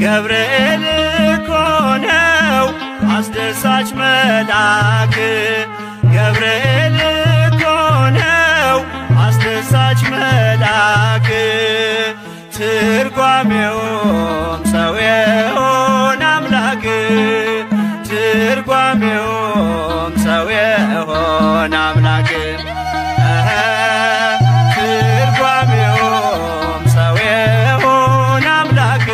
ገብርኤል እኮ ነው አስደሳች መልአክ ገብርኤል እኮ ነው አስደሳች መልአክ ትርጓሜውም ሰው የሆነ አምላክ ትርጓሜውም ሰው የሆነ አምላክ ትርጓሜውም ሰው የሆነ አምላክ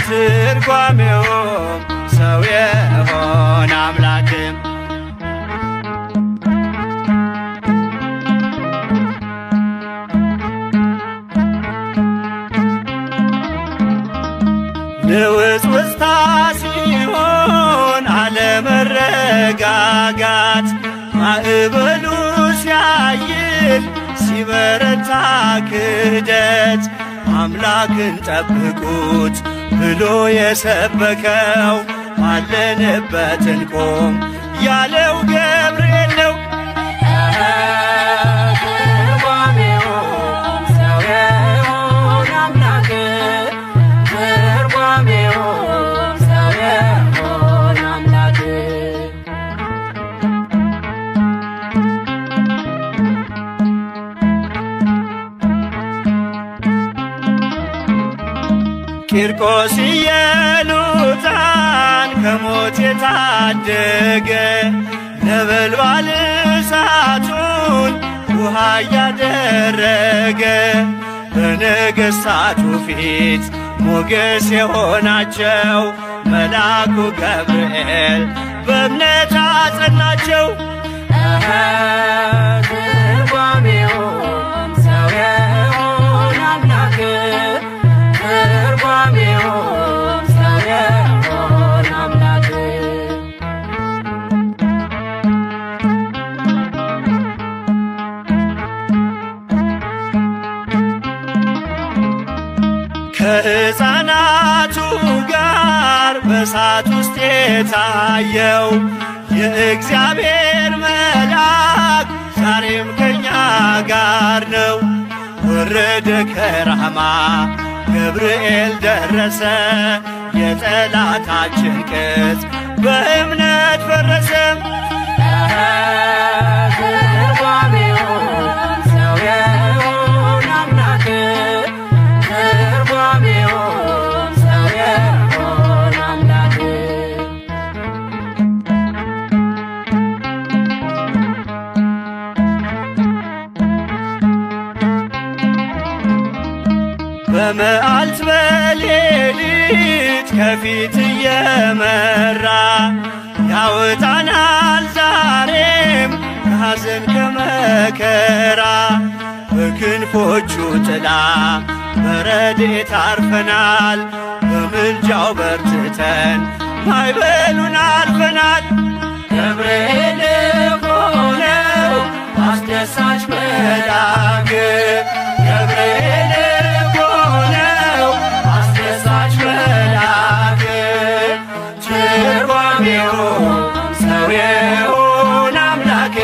ትርጓሜውም ሰው የሆነ አምላክ ንውጽውጽታ ሲሆን አለመረጋጋት ማዕበሉ ሲያይል ሲበረታ ክህደት አምላክን ጠብቁት ብሎ የሰበከው ባለንበት እንቆም ያለው ገብርኤል ነው። ቂርቆስ ኢየሉጣን ከሞት የታደገ ነበልባል እሳቱን ውሃ እያደረገ በነገሥታቱ ፊት ሞገስ የሆናቸው መልአኩ ገብርኤል በእምነት አጸናቸው። ትርጓሜውም ሰው የሆነ አምላክ ትርጓሜውም ሰው የሆነ አምላክ ከሕፃናቱ ጋር በእሳት ውስጥ የታየው የእግዚአብሔር መልአክ ዛሬም ከኛ ጋር ነው። ወረደ ከራማ ገብርኤል ደረሰ የጠላታችን ቅጥ በእምነት ፈረሰ። ትርጓሜውም ሰው የሆነ አምላክ ትርጓሜውም ሰው የሆነ አምላክ በመዓልት በሌሊት ከፊት እየመራ ያወጣናል ዛሬም ከሐዘን ከመከራ በክንፎቹ ጥላ በረድኤት አርፈናል በምልጃው በርትተን ማዕበሉን አልፈናል። ገብርኤል እኮ ነው አስደሳች መልአክ ገብርኤል እኮ ነው አስደሳች መልአክ ትርጓሜውም ሰው የሆነ አምላክ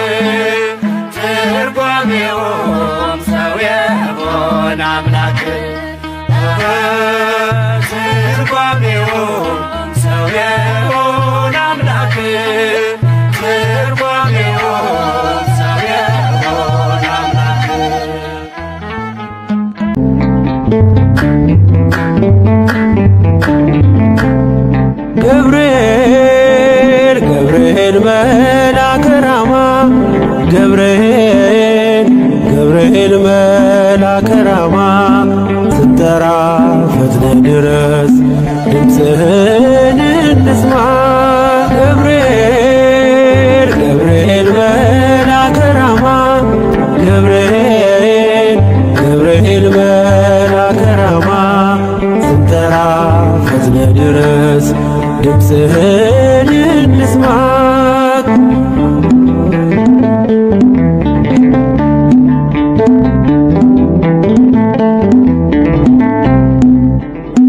ትርጓሜውም ሰው የሆነ አምላክ ትርጓሜውም ሰው የሆነ አምላክ ትርጓሜውም ሰው የሆነ አምላክ ገብርኤል ገብርኤል መልአከ ራማ ገብርኤል ገብርኤል መልአከ ራማ ስትጠራ ፈጥነ ድረስ ድምፅህን እንስማ። ገብርኤል ገብርኤል መልአከ ራማ ገብርኤል ገብርኤል መልአከ ራማ ስትጠራ ፈጥነ ድረስ ድምፅህን እንስማ።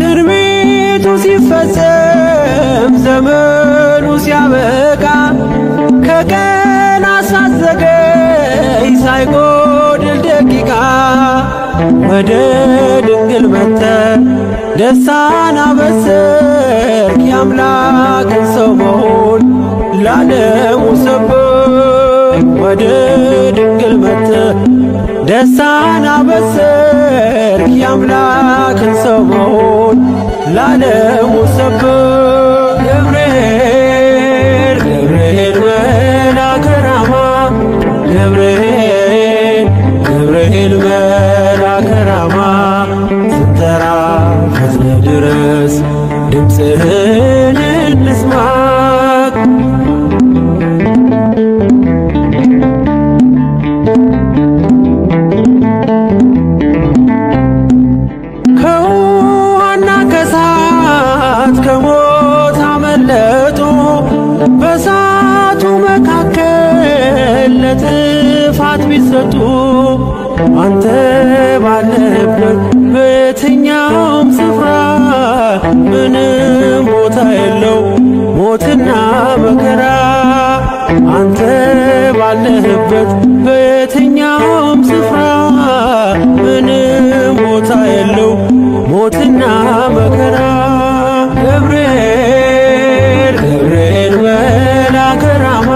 ትንቢቱ ሲፈጸም ዘመኑ ሲያበቃ ከቀናት ሳትዘገይ ሳይጎድል ደቂቃ ወደ ድንግል መጥተህ ደስታን አበሰርክ የአምላክን ሰው መሆን ለዓለሙ ሰበክ ወደ ድንግል መጥተህ ደስታን አበሰርክ የአምላክን ሰው መሆን ለዓለሙ ሰበክ ገብርኤል ገብርኤል መልአከ ራማ ገብርኤል ገብርኤል መልአከ ራማ ስንጠራ ፈጥነህ ድረስ ድምፅህን እንስማ ከውሃና ከእሳት ከሞት አመለጡ በእሳቱ መካከል ለጥፋት ቢሰጡ አንተ ባለህበት በየትኛውም ስፍራ ምንም ቦታ የለው ሞትና መከራ አንተ ባለህበት በየትኛውም ስፍራ ምንም ቦታ የለው ሞትና መከራ ገብርኤል ገብርኤል መልአከ ራማ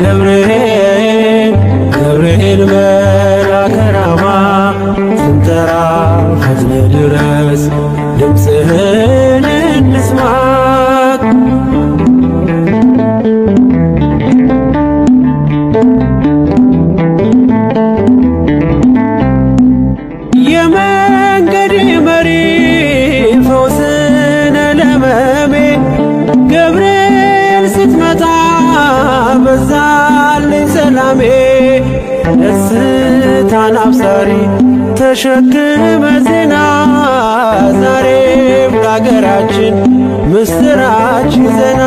ገብርኤል ገብርኤል መልአከ ራማ ስንጠራ ፈጥነህ ድረስ ድምፅህን እንስማ የመንገዴ መሪ ፈውስነ ለሕመሜ ገብርኤል ስትመጣ በዛልኝ ሰላሜ ደስታን አብሳሪ ተሸክመ ዜና ዛሬም ለአገራችን ምስራች ይዘና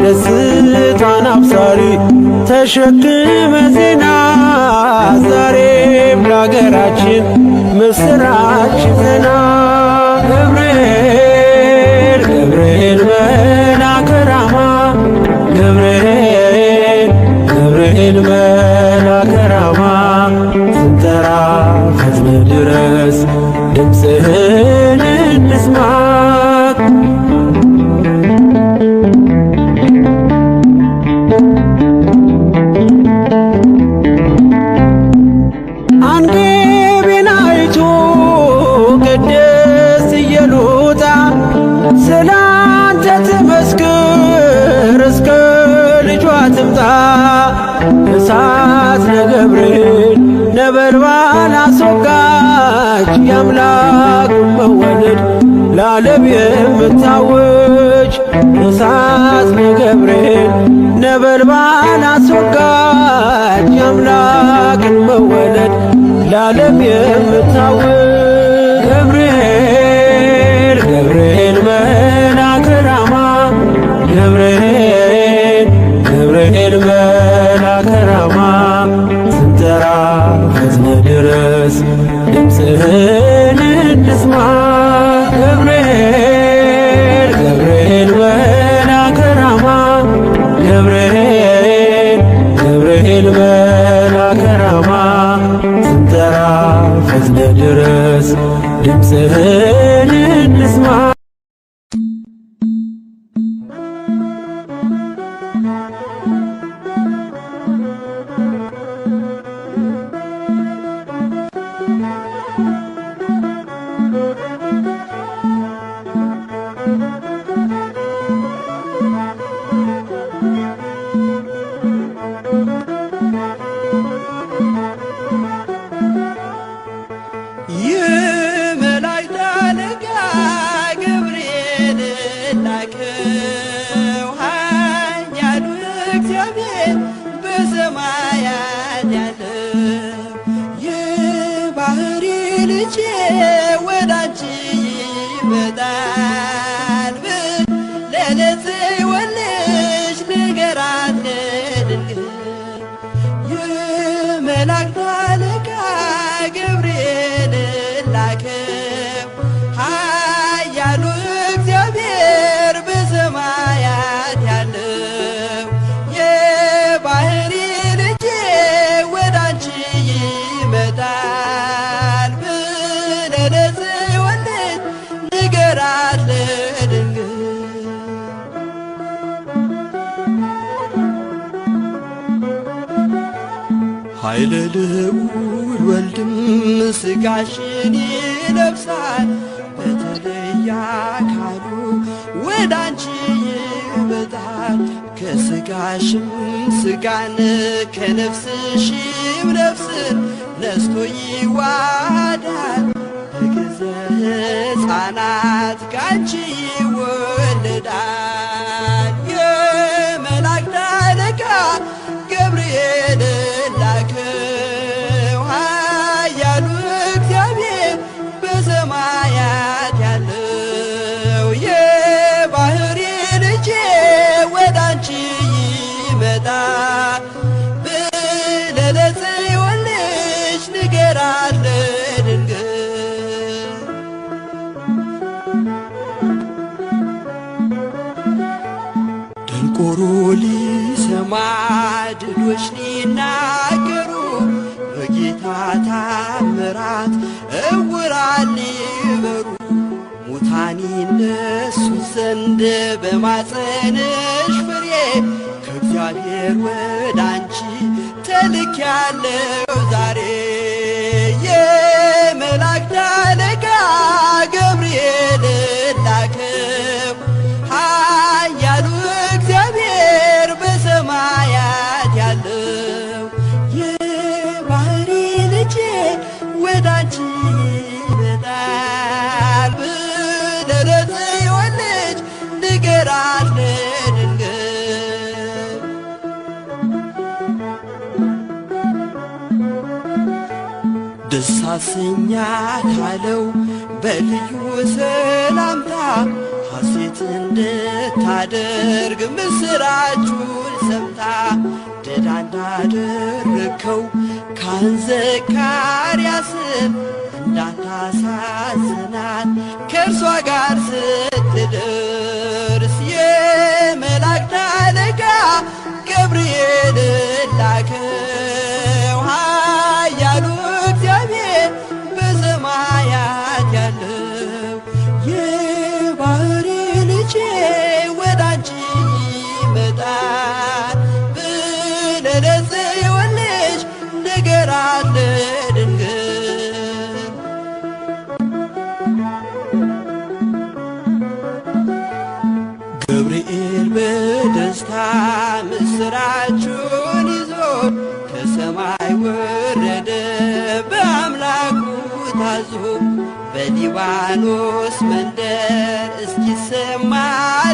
ደስታን አብሳሪ ተሸክመ ዜና ዛሬም ለአገራችን ምስራች ይዘና ገብርኤል ገብርኤል መልአከ ራማ ገብርኤል ገብርኤል መልአከ ራማ ስንጠራ ፈጥነህ ድረስ ድምፅህን እንስማ አንገቤን አይቶ ቅድስት ኢየሉጣ ስላንተ ትመስክር እስከ ልጇ ትምጣ እሳት ነገብርኤል ነበልባል አስወጋች የአምላክን መወለድ ለዓለም የምታውጅ እሳት ነገብርኤል ነበልባል አስወጋች የአምላክን መወለድ ለዓለም የምታውጅ ገብርኤል ገብርኤል መልአከ ራማ ገብርኤል ገብርኤል መልአከ ራማ ስንጠራ ፈጥነህ ድረስ ድምፅህን እንስማ ገብርኤል ገብርኤል መልአከ ራማ ገብርኤል ገብርኤል መልአከ ራማ ስንጠራ ፈጥነህ ድረስ ድምፅህን እንስማ የመላእክት አለቃ ገብርኤል ላከው ኃያሉ እግዚአብሔር በሰማያት ያለው የባሕሪ ልጄ ወደ አንቺ ይመጣል ብለህ ለጽዮን ኃይለ ልዑል ወልድም ሥጋሽን ይለብሳል በተለየ አካሉ ወደ አንቺ ይመጣል። ከሥጋሽም ሥጋን ከነፍስሽም ነፍስን ነስቶ ይዋሃዳል። በግዘ ሕፃናት ካንቺ ይወለዳል። የመላእክት አለቃ ገብርኤል ላከው ኃያሉ እግዚአብሔር በሰማያት ያለው የባሕሪ ልጄ ወደ አንቺ ይመጣል ብለህ ለጽዮን ልጅ ንገራት ለድንግል። ደንቆሮ ሊሰማ ድዶች ሊናገሩ በጌታ ታምራት ዕውራን ሊበሩ ሙታን ይነሱ ዘንድ በማፀንሽ ፍሬ ከእግዚአብሔር ወደ አንቺ ተልኬያለሁ ዛሬ። የመላእክት አለቃ ገብርኤል ላከው ኃያሉ እግዚአብሔር በሰማያት ያለው የባሕሪ ልጄ ወደ አንቺ ይመጣል ብለህ ለጽዮን ልጅ ንገራት ለድንግል። ደስ አሰኛታለሁ በልዩ ሰላምታ ሐሴት እንድታደርግ ምስራቹን ሰምታ ድዳ እንዳደረግከው ካህን ዘካርያስን እንዳታሳዝናት ከእርሷ ጋር ስትደርስ የመላእክት አለቃ ገብርኤል ላከው ኃያሉ እግዚአብሔር በሰማያት ያለው የባሕሪ ልጄ ወደ አንቺ ይመጣል ብለህ ለጽዮን ልጅ ንገራት ለድንግል። ገብርኤል በደስታ ምስራቹን ይዞ ከሰማይ ወረደ በአምላኩ ታዞ በሊባኖስ መንደር እስኪሰማ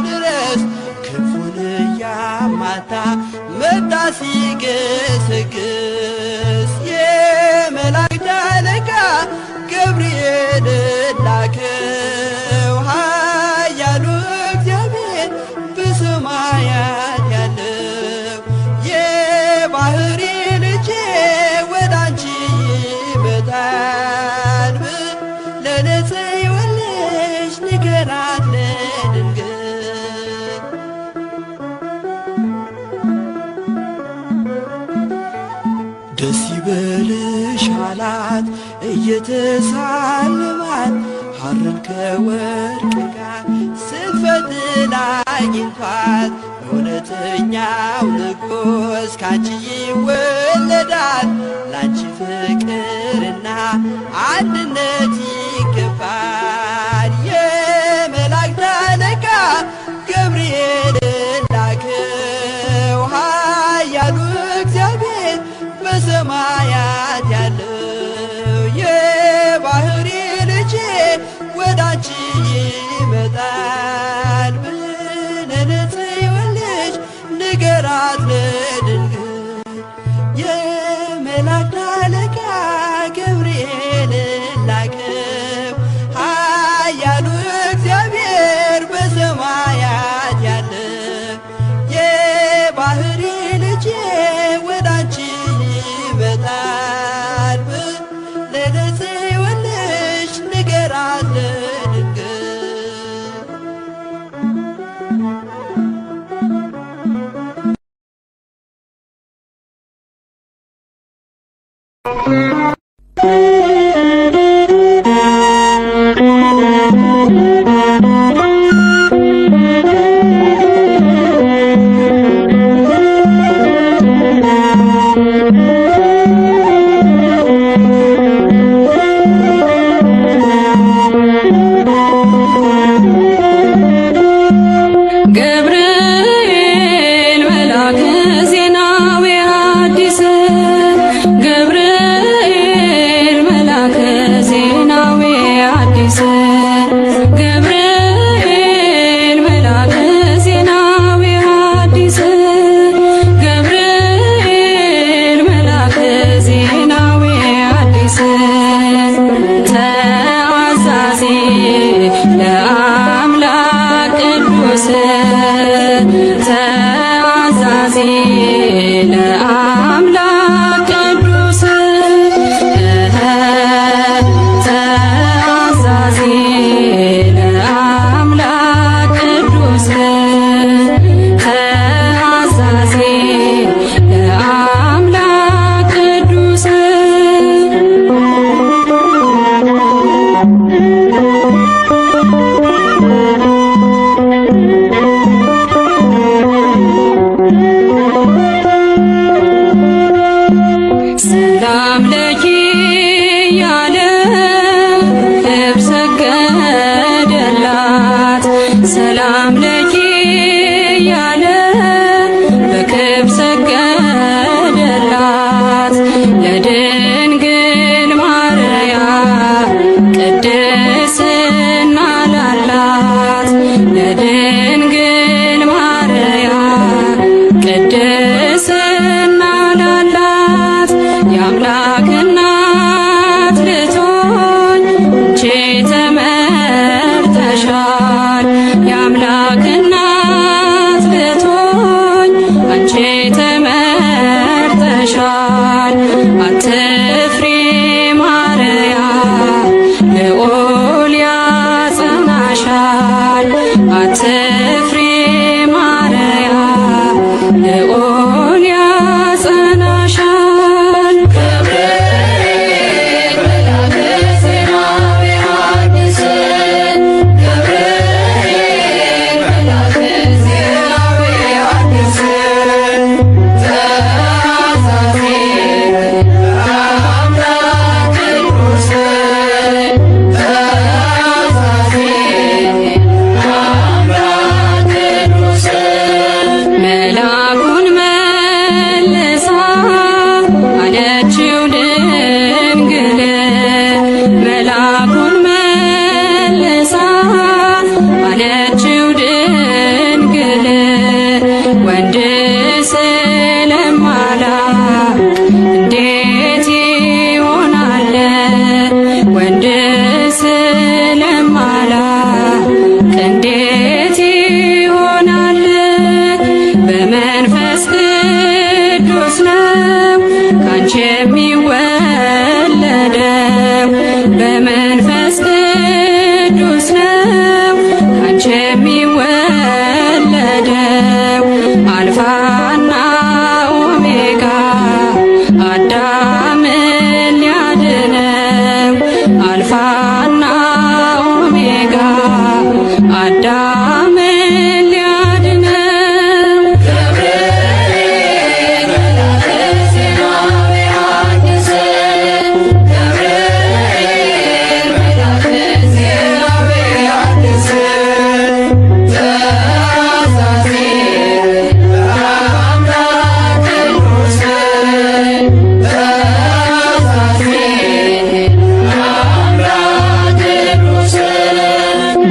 ድረስ ክንፉን እያማታ መጣ ሲገሰግስ። የመላእክት አለቃ ገብርኤል ላከው ኃያሉ እግዚአብሔር በሰማያት ያለው የባሕሪ ልጄ ወደ አንቺ ይመጣል ብለህ ለጽዮን ልጅ ንገራት ለድንግል። ደስ ይበልሽ አላት እየተሳለማት ሐርን ከወርቅ ጋር ስትፈትል አግኝቷት እውነተኛው ንጉሥ ካንቺ ይወለዳል። ላንቺ ፍቅርና አንድነት ይገባል። የመላእክት አለቃ ገብርኤል ላከው ኃያሉ እግዚአብሔር በሰማያት ያለው የባሕሪ ልጄ ወደ አንቺ ይመጣል ብለህ ለጽዮን ልጅ ንገራት ለድንግል። የመላእክት አለቃ ገብርኤል ላከው ኃያሉ እግዚአብሔር በሰማያት ያለው የባሕሪ ልጄ ወደ አንቺ ይመጣል ብለህ ለጽዮን ልጅ ንገራት ለድንግል። Thank you.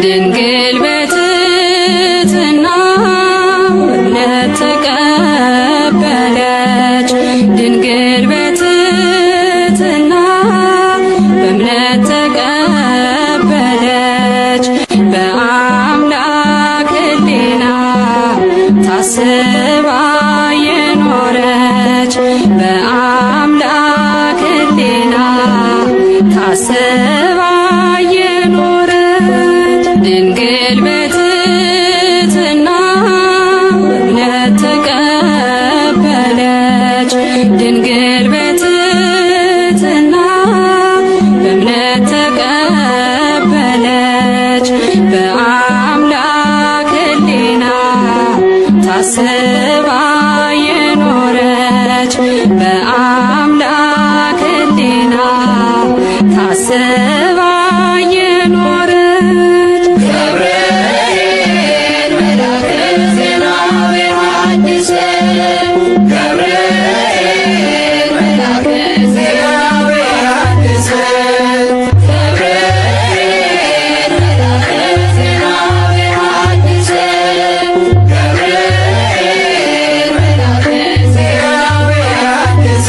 ድንግል በትሕትና እምነት ተቀበለች። ድንግል በትሕትና በእምነት ተቀበለች። በአምላክ ሕሊና ታስባ የኖረች በአምላክ ሕሊና ታስባ የኖረች ድንግል በትሕትና በእምነት ተቀበለች። ድንግል በትሕትና በእምነት ተቀበለች። በአምላክ ሕሊና ታስባ የኖረች በአምላክ ሕሊና ታስባ የኖረች ገብርኤል መልአከ ዜና ወሐዲስ ገብርኤል መልአከ ዜና ወሐዲስ ገብርኤል መልአከ ዜና ወሐዲስ ገብርኤል መልአከ ዜና ወሐዲስ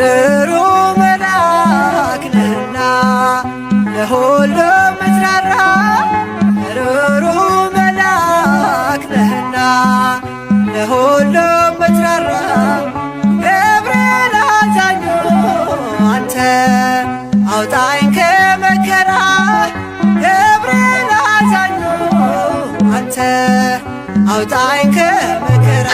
ርሩ መልአክ ነህና ለሁሉ ምትራራ ርሩ መልአክ ነህና ለሁሉ ምትራራ ገብርኤል አዛኙ አንተ አውጣኝ ከመከራ ገብርኤል አዛኙ አንተ አውጣኝ ከመከራ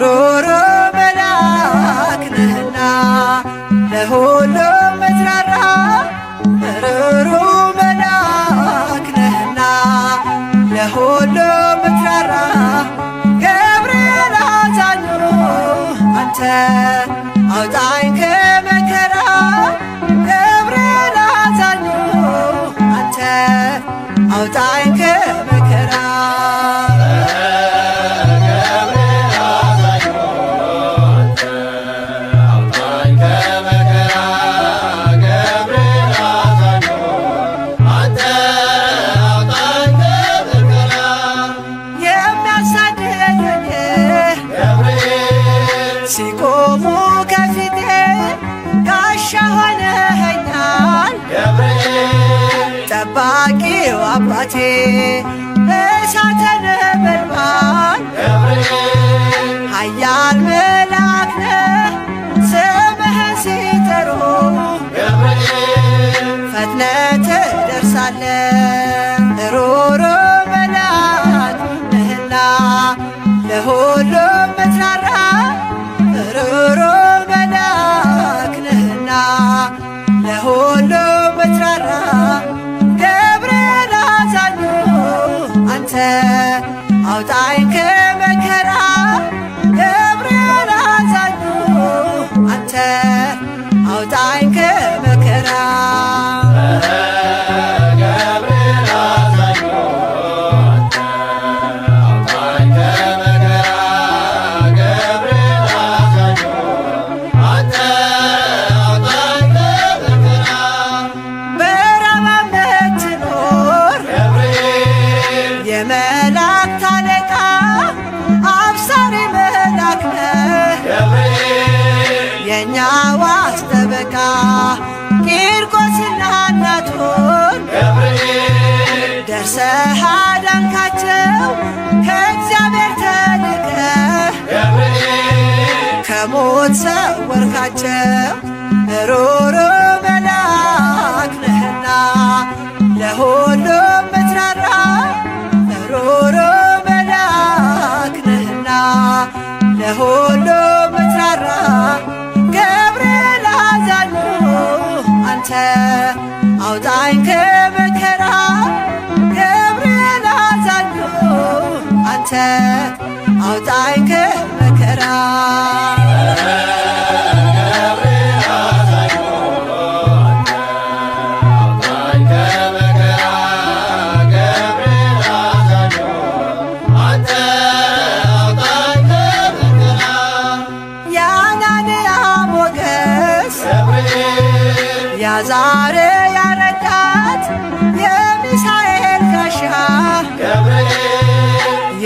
ሩሩ መልአክ ነህና ለሁሉ ምትራራ ሩሩ መልአክ ነህና ለሁሉ ምትራራ ገብርኤል አዛኙ አንተ አውጣኝ ከመከራ ገብርኤል አዛኙ አንተ አውጣኝ ከመከራ ሲቆሙ ከፊቴ ጋሻ ሆነኸኛል ጠባቂው አባቴ እሳተ ነበልባል ኃያል መልአክ ነህ ስምህን ሲጠሩ ፈጥነህ ትደርሳለህ ሩሩ መልአክ ነህና ለሁሉ ምትራራ ሩሩ መልአክ ነህና ለሁሉ ምትራራ ገብርኤል አዛኙ አንተ አውጣኝ ከመከራ ገብርኤል አዛኙ አንተ አውጣኝ ከመከራ የመላእክት አለቃ አብሳሪ መልአክ ነህ የእኛ ዋስ ጠበቃ ቂርቆስና እናቱን ደርሰህ አዳንካቸው ከእግዚአብሔር ተልከህ ከሞት ሰወርካቸው ሩሩ መልአክ ነህና ለሁሉም ምትራራ ሩሩ መልአክ ነህና ለሁሉም ምትራራ ገብርኤል አዛኙ አንተ አውጣኝ ከመከራ ገብርኤል አዛኙ አንተ አውጣኝ ከመከራ የአናንያ ሞገስ የአዛርያ ረዳት የሚሳኤል ጋሻ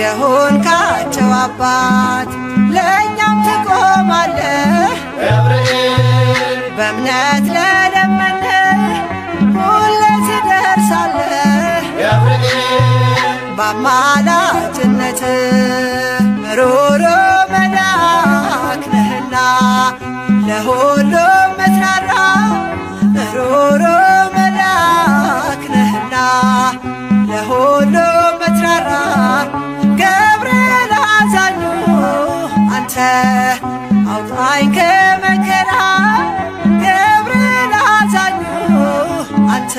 የሆንካቸው አባት ለእኛም ትቆማለህ በእምነት ለለመንህ ሁሌ ትደርሳለህ በአማላጅነትህ ሩሩ መልአክ ነህና ለሁሉም ምትራራ ሩሩ መልአክ ነህና ለሁሉም ምትራራ ገብርኤል አዛኙ አንተ አውጣኝ ከመከራ ገብርኤል አዛኙ አንተ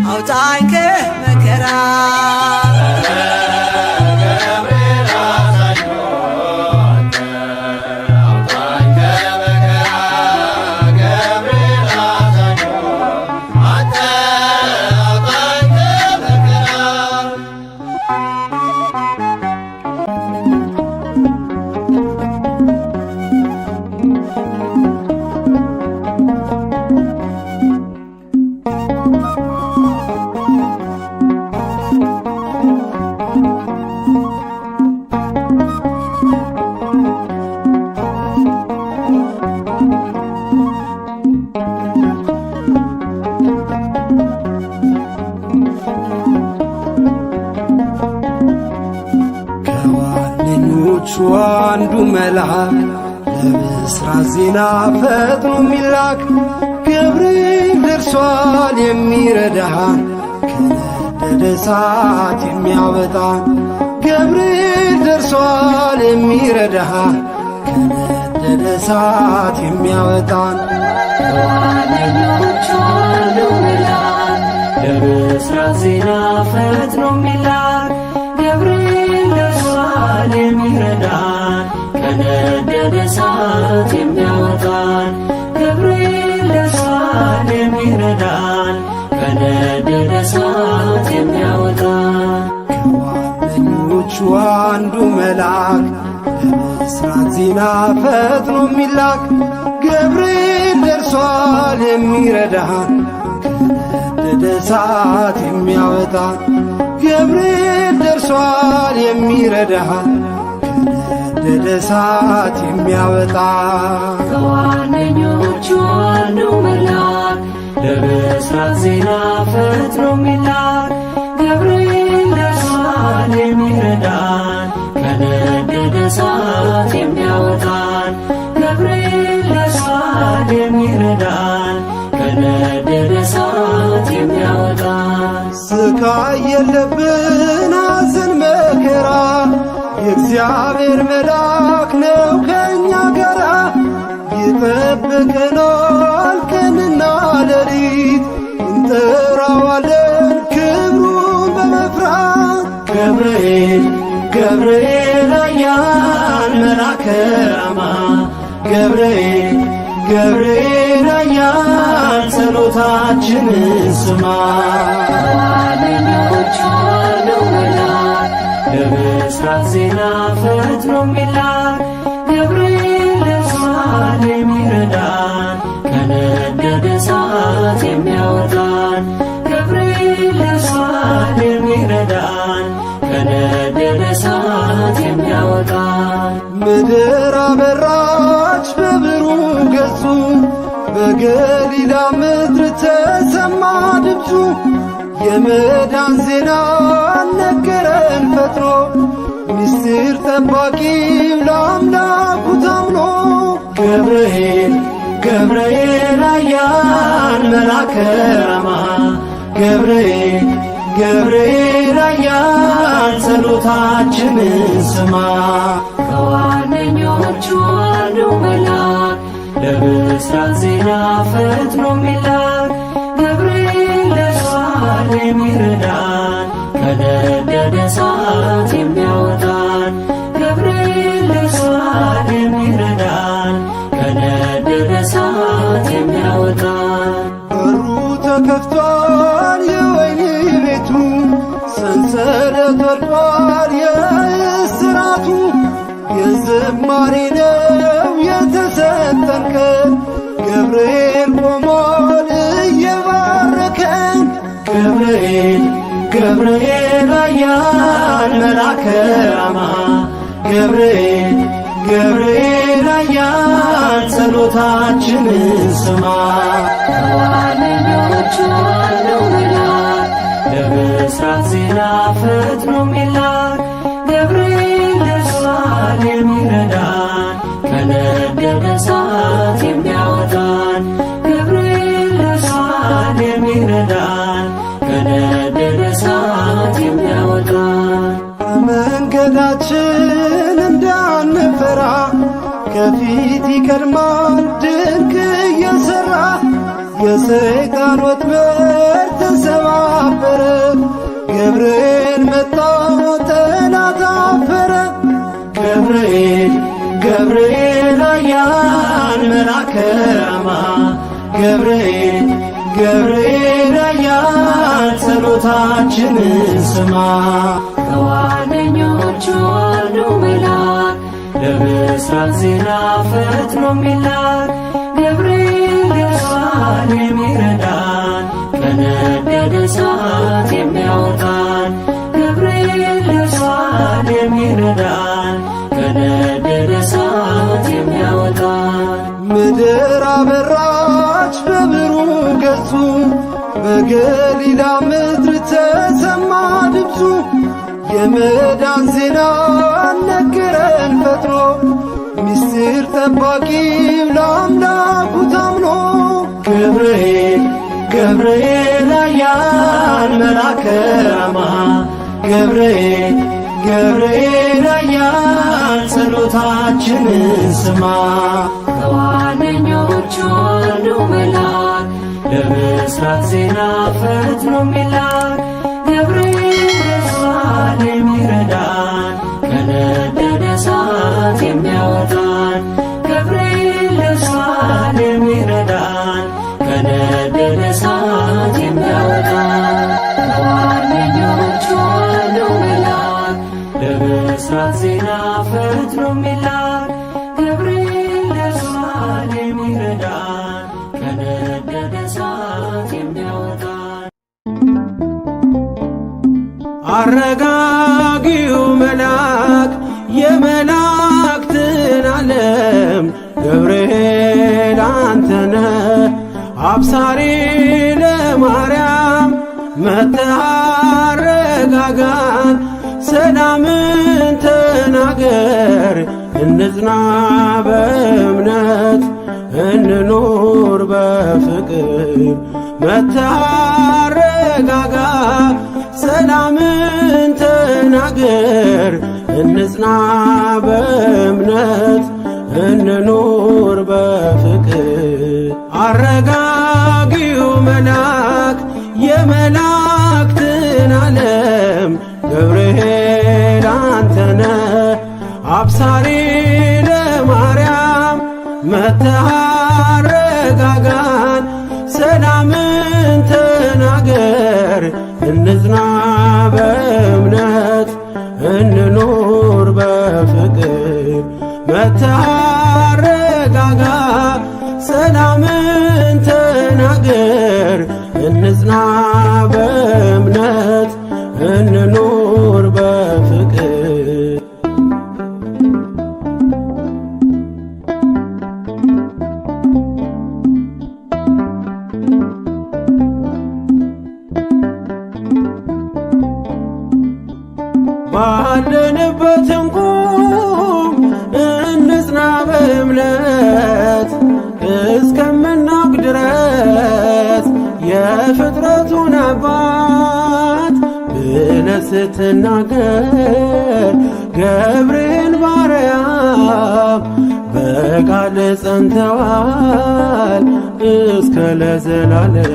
አውጣኝ ከመከራ ከዋነኞቹ አንዱ መልአክ ለብስራት ዜና ፈጥኖ የሚላክ ገብርኤል ደርሷል የሚረዳን ከነደደ እሳት የሚያወጣን ገብርኤል ደርሷል የሚረዳን ከነደደ እሳት የሚያወጣን ከዋነኞቹ አንዱ መልአክ ለብስራት ዜና ፈጥኖ የሚላክ ገብርኤል ደርሷል የሚረዳን ከነደደ እሳት የሚያወጣን ገብርኤል ደርሷል የሚረዳን ከነደደ እሳት የሚያወጣን ከዋነኞቹ አንዱ መልአክ ለብስራት ዜና ፈጥኖ የሚላክ ገብርኤል ደርሷል የሚረዳን ከነደደ እሳት የሚያወጣን ገብርኤል ደርሷል የሚረዳን ከነደደ እሳት የሚያወጣን ከዋነኞቹ አንዱ መልአክ ለብስራት ዜና ፈጥኖ የሚላክ ገብርኤል ደርሷል የሚረዳን ከነደደ እሳት የሚያወጣን ገብርኤል ደርሷል የሚረዳን ከነደደ እሳት የሚያወጣን ስቃይ የለብን ሐዘን መከራ የእግዚአብሔር መልአክ ነው ከእኛ ጋራ ይጠብቀናል ቀንና ሌሊት እንጠራዋለን ክብሩን በመፍራት ገብርኤል ገብርኤል ኃያል መልአከ ራማ ገብርኤል ገብርኤል ኃያል ጸሎታችንን ስማ ከዋነኞቹ አንዱ መልአክ ለብስራት ዜና ፈጥኖ የሚላክ ገብርኤል ደርሷል የሚረዳን ከነደደ እሳት የሚያወጣን ገብርኤል ደርሷል የሚረዳን ከነደደ እሳት የሚያወጣን ምድር አበራች በብሩህ ገጹ በገሊላ ምድር ተሰማ ድምፁ የመዳን ዜና ነገረን ፈጥኖ ምስጢር ጠባቂው ለአምላኩ ታምኖ ገብርኤል ገብርኤል ኃያል መልአከ ራማ ገብርኤል ገብርኤል ኃያል ጸሎታችንን ስማ። ከዋነኞቹ አንዱ መልአክ ለብስራት ዜና ፈጥኖ ሚላክ ገብርኤል ለሷል የሚረዳን ከነደደ እሳት የሚያወጣን ገብርኤል ለሷል የሚረዳን ከነደደ እሳት የሚያወጣን። በሩ ተከፍቷል የወይኒ ቤቱ ሰንሰለት ወድቋል የእስራቱ የዝማሬ ነው የተሰጠን ቀን ገብርኤል ቆሟል እየባረከን። ገብርኤል ገብርኤል ኃያል መልአከ ራማ ገብርኤል ገብርኤል ኃያል ጸሎታችንን ስማ። ከዋነኞቹ አንዱ መልአክ ለብስራት ዜና ፈጥኖ ሚላክ ገብርኤል ለሷል የሚረዳን ከነደደ እሳት የሚያወጣን ገብርኤል ለሷል የሚረዳን ከነደደ እሳት የሚያወጣን። መንገዳችን እንዳንፈራ ከፊት ይቀድማል ድንቅ እየሠራ የሰይጣን ወጥመድ ተሰባበረ ገብርኤል መጣ ጠላት አፈረ። ገብርኤል ገብርኤል ኃያል መልአከ ራማ ገብርኤል ገብርኤል ኃያል ጸሎታችንን ስማ። ከዋነኞቹ አንዱ መልአክ ለብስራት ዜና ፈጥኖ ሚላክ ገብርኤል ለሷል የሚረዳን ከነደደ እሳት የሚያወጣን ገብርኤል ለሷል የሚረዳን ከነደደ እሳት የሚያወጣን። ምድር አበራች በብሩህ ገጹ በገሊላ ምድር ተሰማ ድምፁ የመዳን ዜና ነገረን ፈጥኖ ምስጢር ጠባቂው ለአምላኩ ታምኖ። ገብርኤል ገብርኤል ኃያል መልአከ ራማ ገብርኤል ገብርኤል ኃያል ጸሎታችንን ስማ። ከዋነኞቹ አንዱ መልአክ ለብስራት ዜና ፈጥኖ ሚላክ ገብርኤል ለሷል የሚረዳን ከነደደ እሳት የሚያወጣን ገብርኤል ለሷል የሚረዳን ከነደደ እሳት የሚያወጣን። ከዋነኞቹ አንዱ መልአክ ለብስራት ዜና ፈጥኖ ሚላክ ገብርኤል ለሷል የሚረዳን ከነደደ እሳት የሚያወጣን። አረጋጊው መልአክ የመላእክትን ዓለም ገብርኤል አንተነ አብሳሪ ለማርያም መጥተህ አረጋጋን ሰላምን ተናገር እንጽና በእምነት እንኑር በፍቅር መጥተህ አረጋጋ ሰላምን ተናገር እንጽና በእምነት እንኑር በፍቅር። አረጋጊው መልአክ የመላእክትን ዓለም ገብርኤል አንተነ አብሳሪ ለማርያም መጥተህ አረጋጋን ሰላምን ተናገር እንጽና በእምነት እንኑር በፍቅር መጥተህ አረጋጋ ሰላምን ተናገር እንጽና በእምነት እንኑር በፍቅር። ባለንበት እንቁም እንጽና በእምነት የፍጥረቱን አባት ብለህ ስትናገር ገብርኤል ባርያም በቃል ጸንተዋል እስከ ለዘላለም።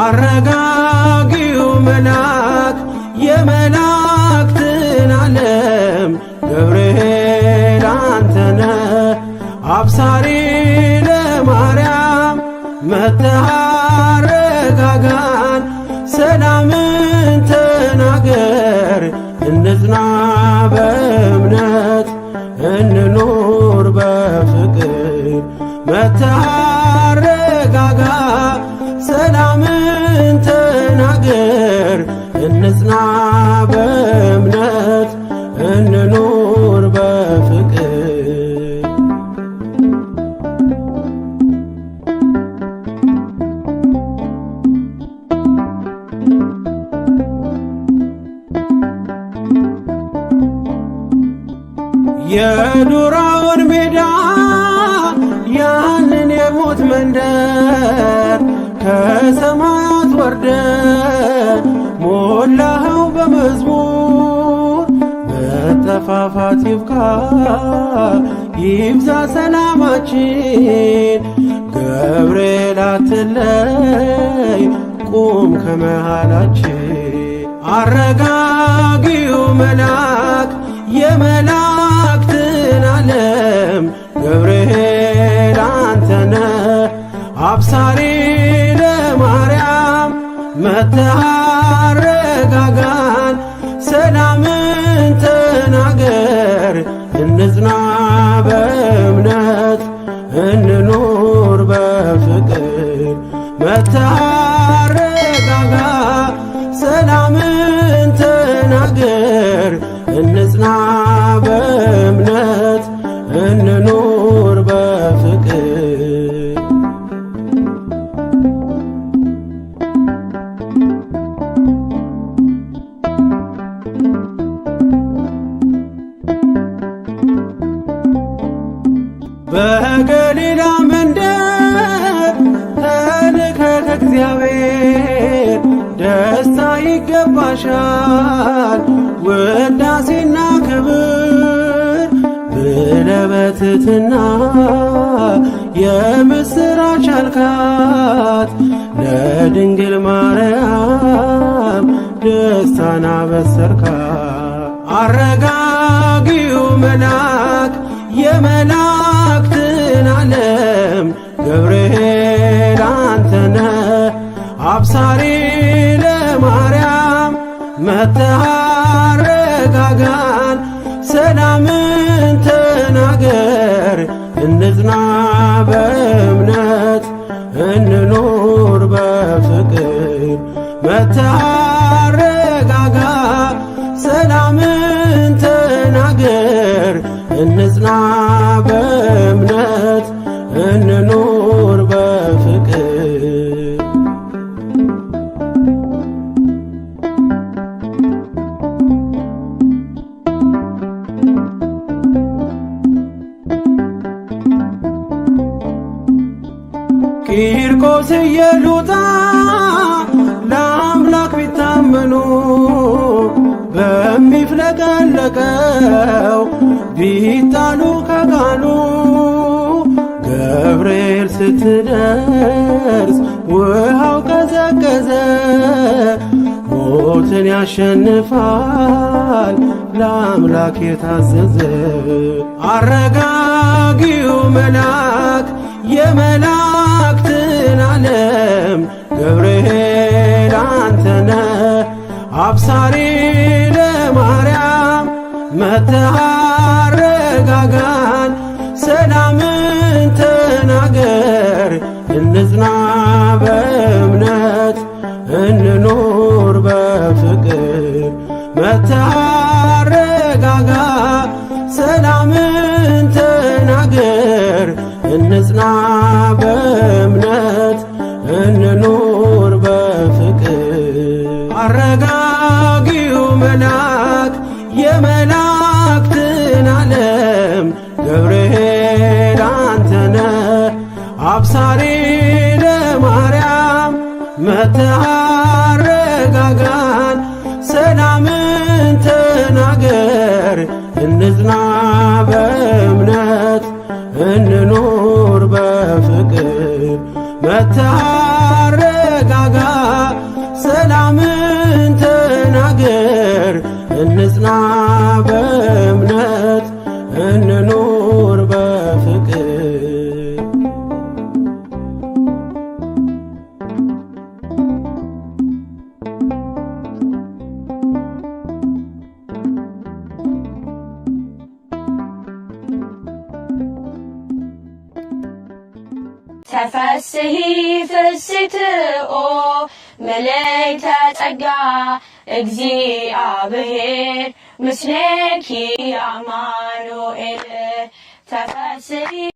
አረጋጊው መልአክ የመላእክትን ዓለም ገብርኤል አንተነ አብሳሪ ለማርያም መጥተህ አረጋጋን ሰላምን ተናገር እንጽና በእምነት እንኑር በፍቅር መጥተህ አረጋጋ ሰላምን ተናገር እንጽና በእምነት እንኑር በፍቅር። የዱራውን ሜዳ ያንን የሞት መንደር ከሰማያት ወርደ ሞላኸው በመዝሙር መጠፋፋት ይብቃ ይብዛ ሰላማችን ገብርኤል አትለይ ቁም ከመሃላችን። አረጋጊው መልአክ የመላእክትን ዓለም ገብርኤል አንተነ አብሳሪ ለማርያም መጥተህ አረጋጋን ሰላምን ተናገር እንጽና በእምነት እንኑር በፍቅር መጥተህ አረጋጋ ሰላምን ተናገር እንጽና በእምነት እንኑር በፍቅር። በገሊላ መንደር ተልከህ ከእግዚአብሔር ደስታ ይገባሻል ውዳሴና ክብር ብለህ በትሕትና የምስራች አልካት ለድንግል ማርያም ደስታን አበሰርካት። አረጋጊው መልአክ የመላእክትን ዓለም ገብርኤል አንተነ አብሳሪ ለማርያም መጥተህ አረጋጋን ሰላምን ተናገር እንጽና በእምነት እንኑር በፍቅር መጥተህ አረጋጋ ሰላምን ተናገር እንጽና በእምነት እንኑር በፍቅር። ቂርቆስ ኢየሉጣ ለአምላክ ቢታመኑ በሚፍለቀለቀው ቢጣሉ ከቃሉ ገብርኤል ስትደርስ ውሃው ቀዘቀዘ ሞትን ያሸንፋል ለአምላክ የታዘዘ። አረጋጊው መልአክ የመላእክትን ዓለም ገብርኤል አንተነ አብሳሪ ለማርያም መጥተህ አረጋጋን ሰላምን ተናገር እንጽና በእምነት እንኑር በፍቅር መጥተህ አረጋጋ ሰላምን ተናገር እንጽና በእምነት እንኑር በፍቅር። አረጋጊው መልአክ የመላእክትን ዓለም ገብርኤል አንተነ አብሳሪ ለማርያም መተረጋጋን ሰላምን ተናገር እንጽና በእምነት እንኖር በፍቅር መተረጋጋ ሰላምን ተናገር እንጽና በእምነት እንኖር በፍቅር ተፈስሒ ፍስሕትኦ ምልዕተ ጸጋ እግዚአብሔር ምስሌኪ አማኑኤል ተፈስሒ